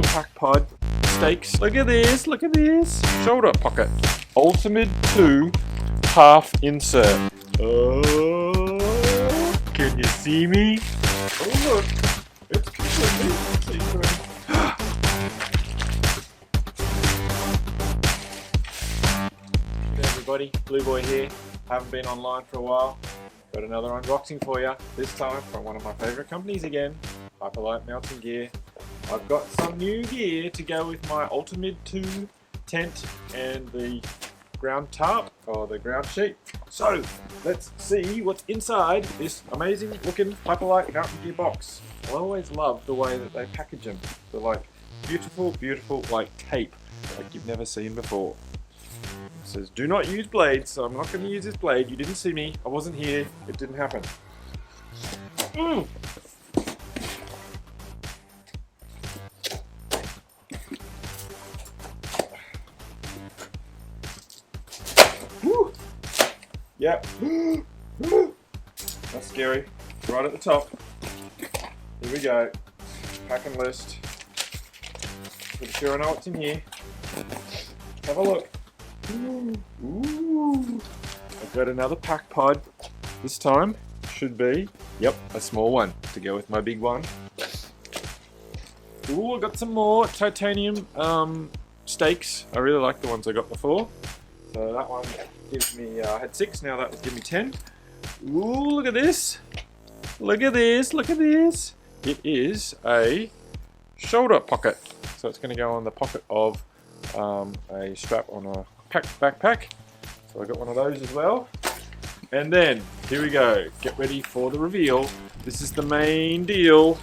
pack pod. Stakes. Look at this. Look at this. Shoulder pocket. Ultamid 2 half insert. Oh, can you see me? Oh look, it's completely see-through. Hey everybody, Blue Boy here. Haven't been online for a while. Got another unboxing for you. This time from one of my favourite companies again, Hyperlite Mountain Gear. I've got some new gear to go with my Ultamid 2 tent and the ground tarp, or the ground sheet. So, let's see what's inside this amazing looking Hyperlite Mountain Gear box. I always love the way that they package them. They're like beautiful, beautiful, like tape, like you've never seen before. It says, do not use blades, so I'm not going to use this blade. You didn't see me, I wasn't here, it didn't happen. Woo. Yep. That's scary. Right at the top. Here we go. Pack and list. Pretty sure I know what's in here. Have a look. Ooh. I've got another pack pod. This time should be, yep, a small one to go with my big one. Ooh, I got some more titanium stakes. I really like the ones I got before. So that one gives me, I had 6, now that will give me 10. Ooh, look at this. Look at this, look at this. It is a shoulder pocket. So it's going to go on the pocket of a strap on a backpack. So I got one of those as well. And then, here we go. Get ready for the reveal. This is the main deal.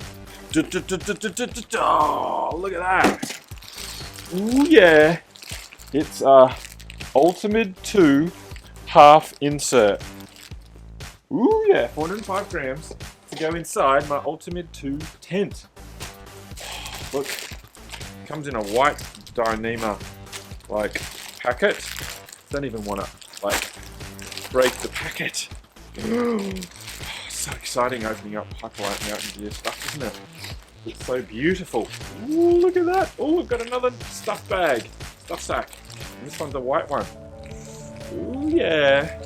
Oh, look at that. Ooh, yeah. It's Ultamid 2 half insert. Ooh, yeah. 405 grams to go inside my Ultamid 2 tent. Look. Comes in a white Dyneema like packet. Don't even want to like break the packet. So exciting opening up Hyperlite Mountain Gear stuff, isn't it? It's so beautiful. Ooh, look at that. Oh, we've got another stuff bag, stuff sack. And this one's a white one. Ooh, yeah.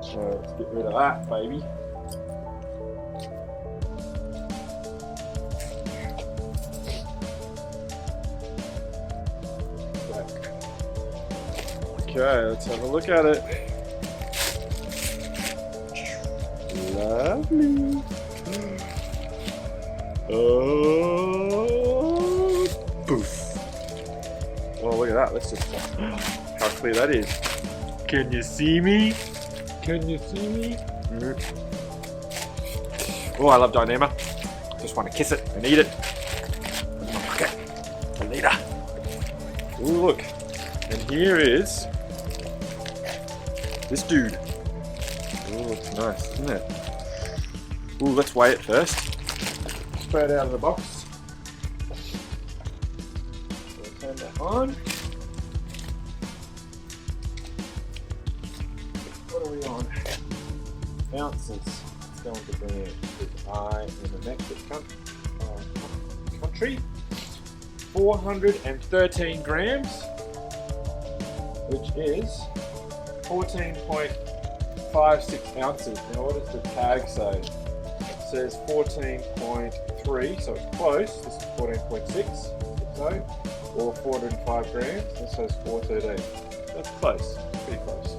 So let's get rid of that, baby. Okay, let's have a look at it. Lovely. Oh, poof. Oh, look at that. Let's just how clear that is. Can you see me? Can you see me? Oh, I love Dyneema. Just want to kiss it and eat it. Okay, a liter. Ooh, look. And here is this dude. Oh, it's nice, isn't it? Ooh, let's weigh it first. Straight out of the box. So turn that on. What are we on? Ounces. It's going to be because I am a Mexican country. 413 grams. Which is 14.56 ounces. Now what does the tag say? It says 14.3, so it's close. This is 14.6, so, or 405 grams. This says 413. That's close, pretty close.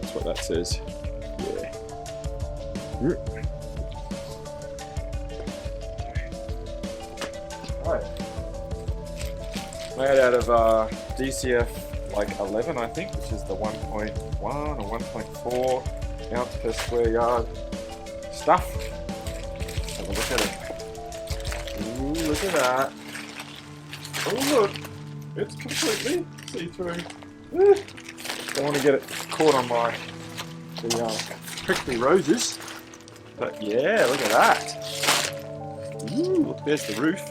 That's what that says. Yeah. Alright. Made out of DCF like 11, I think, which is the 1.1 or 1.4 ounce per square yard stuff. Have a look at it. Ooh, look at that. Oh look, it's completely see-through. Don't want to get it caught on the prickly roses. But yeah, look at that. Ooh, look, there's the roof.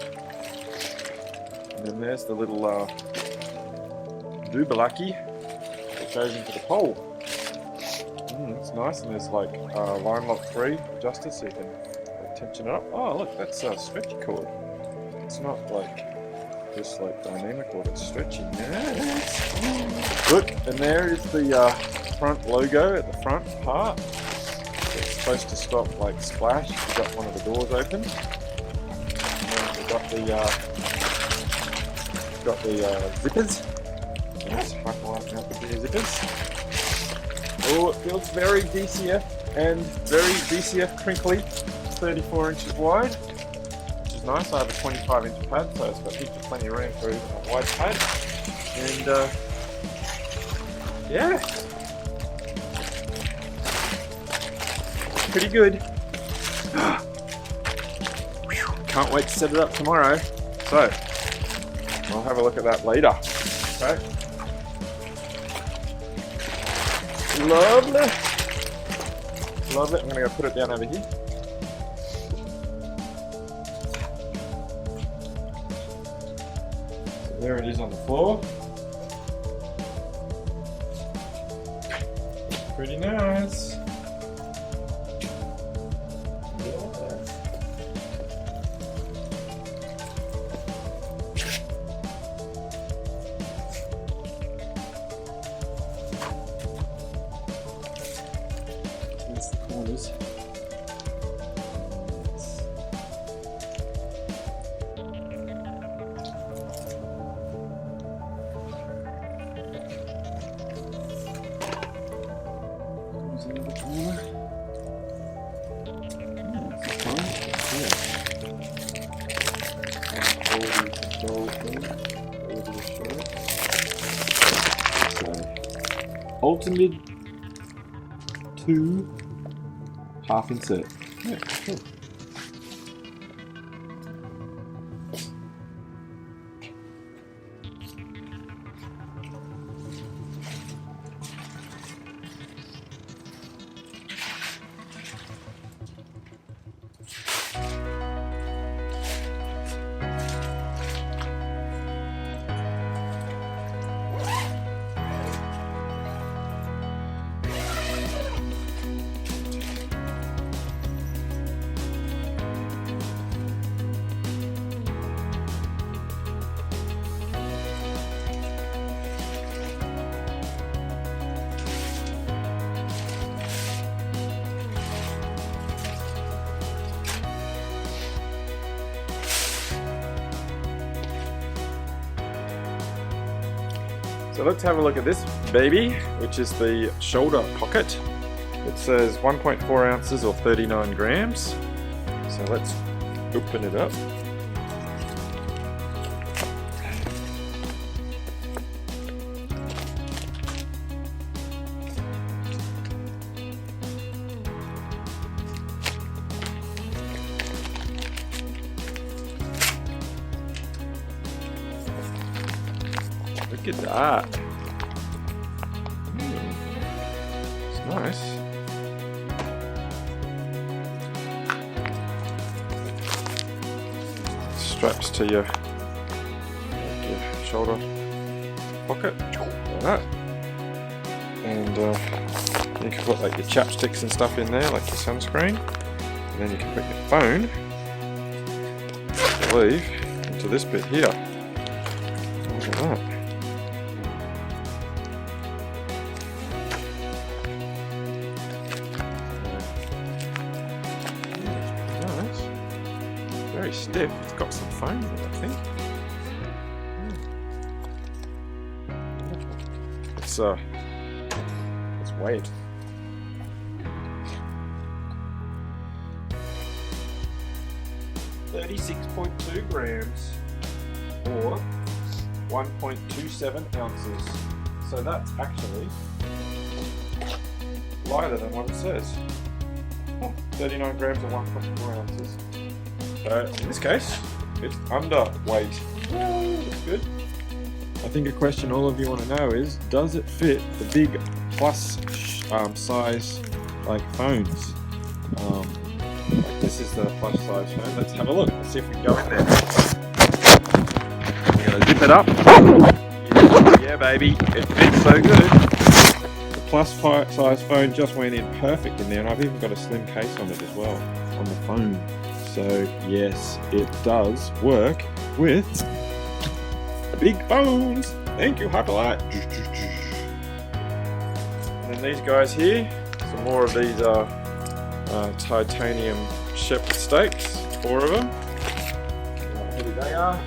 And then there's the little doobalaki that goes into the pole. It's nice, and there's like line lock 3 adjusters, so you can tension it up. Oh, look, that's a stretchy cord. It's not like just like dynamic cord, it's stretchy. Yes. Look, and there is the front logo at the front part. It's supposed to stop like splash. We've got one of the doors open. And we've got the zippers. Nice Hyperlite Mountain Gear zippers. Oh, it feels very DCF and very DCF crinkly. 34 inches wide, which is nice. I have a 25-inch pad, so it's got heaps of plenty of room for even a wide pad. And yeah, pretty good. Can't wait to set it up tomorrow. So I'll have a look at that later. Okay. Lovely. Lovely. I'm gonna go put it down over here. There it is on the floor. Pretty nice. Here's the corners. Ultamid 2 half insert. Yeah, cool. So let's have a look at this baby, which is the shoulder pocket. It says 1.4 ounces or 39 grams. So let's open it up. Look at that. It's nice. Straps to your shoulder pocket, like that. And you can put like your chapsticks and stuff in there, like your sunscreen. And then you can put your phone, I believe, into this bit here. Look at that. Very stiff. It's got some foam in it, I think. It's weight. $36.2 grams or 1.27 ounces. So that's actually lighter than what it says. 39 grams or 1.4 ounces. So in this case, it's underweight. That's good. I think a question all of you want to know is, does it fit the big plus size like phones? Like this is the plus size phone. Let's have a look. Let's see if we can go in there. We're gonna zip it up. Yeah, baby, it fits so good. The plus size phone just went in perfect in there, and I've even got a slim case on it as well, on the phone. So yes, it does work with big bones. Thank you, Hyperlite. And then these guys here, some more of these titanium shepherd stakes, 4 of them. Here they are.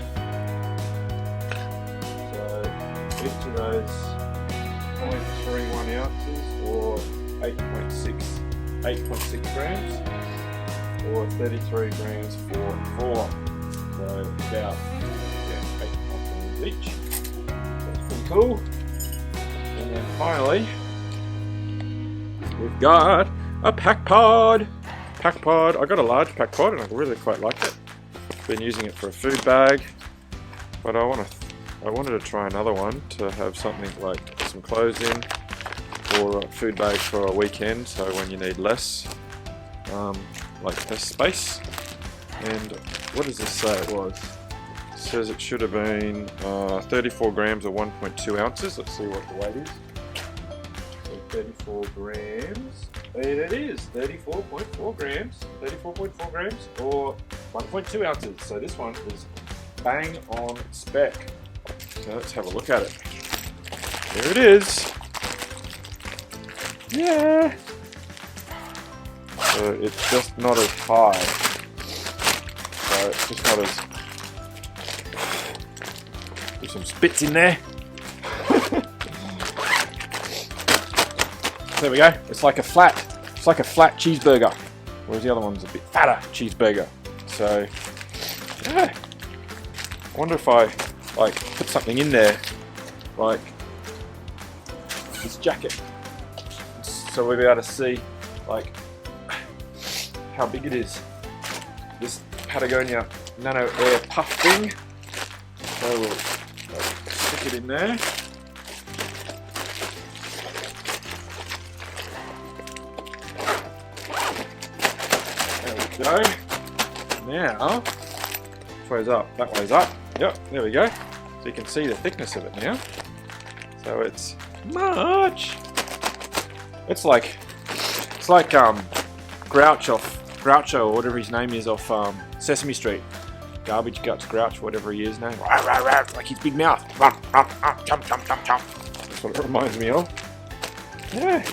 So each of those 0.31 ounces or 8.6 grams, or 33 grams for 4. So about 8 grams each. That's pretty cool. And then finally, we've got a pack pod. I got a large pack pod and I really quite like it. Been using it for a food bag, but I wanted to try another one to have something like some clothes in, or a food bag for a weekend, so when you need less space. And what does this say it was? It says it should have been 34 grams or 1.2 ounces. Let's see what the weight is. So 34 grams. It is 34.4 grams. 34.4 grams or 1.2 ounces. So this one is bang on spec. So let's have a look at it. Here it is. Yeah. So it's just not as high. So it's just not as. There's some spits in there. There we go. It's like a flat cheeseburger, whereas the other one's a bit fatter cheeseburger. So yeah. I wonder if I put something in there, like this jacket, so we'll be able to see how big it is. This Patagonia Nano Air Puff thing. So we'll stick it in there. There we go. Now, which way's up? That way's up. Yep, there we go. So you can see the thickness of it now. So it's much. It's like Groucho, or whatever his name is, off Sesame Street. Garbage Guts Grouch, whatever he is now. Like his big mouth. That's what it reminds me of. Yeah,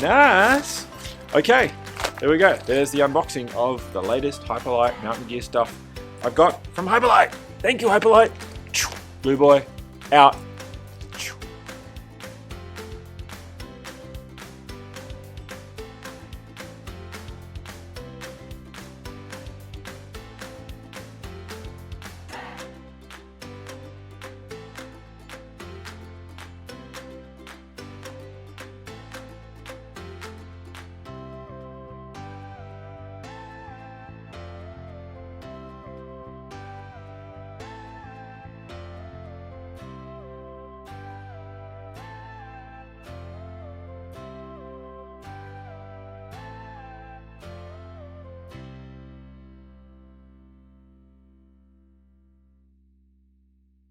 nice. Okay, there we go. There's the unboxing of the latest Hyperlite Mountain Gear stuff I've got from Hyperlite. Thank you, Hyperlite. Blue Boy, out.